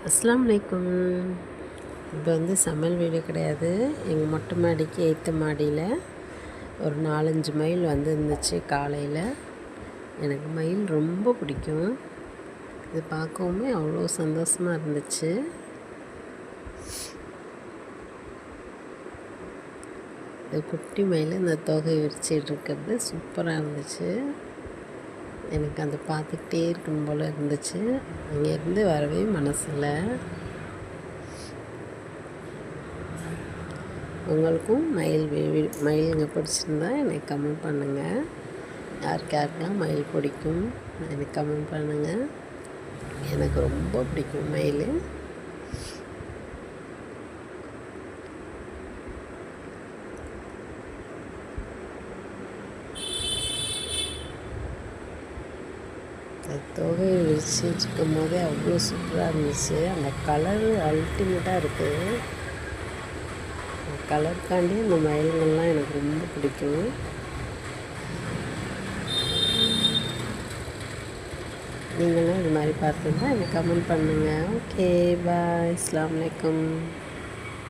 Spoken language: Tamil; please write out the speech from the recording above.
அஸ்ஸலாமு அலைக்கும். இப்போ சமையல் வீடு கிடையாது. எங்கள் மொட்டை மாடிக்கு எய்த்த மாடியில் ஒரு 4-5 மயில் இருந்துச்சு காலையில். எனக்கு மயில் ரொம்ப பிடிக்கும். இது பார்க்கவுமே அவ்வளோ சந்தோஷமாக இருந்துச்சு. இந்த குட்டி மயில் இந்த தொகை விரிச்சிட்டு இருக்கிறது சூப்பராக இருந்துச்சு. எனக்கு அதை பார்த்துக்கிட்டே இருக்கணும் போல் இருந்துச்சு. அங்கேருந்து வரவே மனசில்லை. உங்களுக்கும் மயிலுங்க பிடிச்சிருந்தா எனக்கு கமெண்ட் பண்ணுங்கள். யாருக்கெல்லாம் மயில் பிடிக்கும் எனக்கு கமெண்ட் பண்ணுங்கள். எனக்கு ரொம்ப பிடிக்கும் மயில். தொகையை விரிச்சு வச்சுக்கும் போதே அவ்வளோ சூப்பராக இருந்துச்சு. அந்த கலரு அல்டிமேட்டாக இருக்குது. கலருக்காண்டி அந்த மயில்கள்லாம் எனக்கு ரொம்ப பிடிக்கும். நீங்களும் இது மாதிரி பார்த்துருந்தா எனக்கு கமெண்ட் பண்ணுங்கள். Okay bye. அஸ்ஸலாமு அலைக்கும்.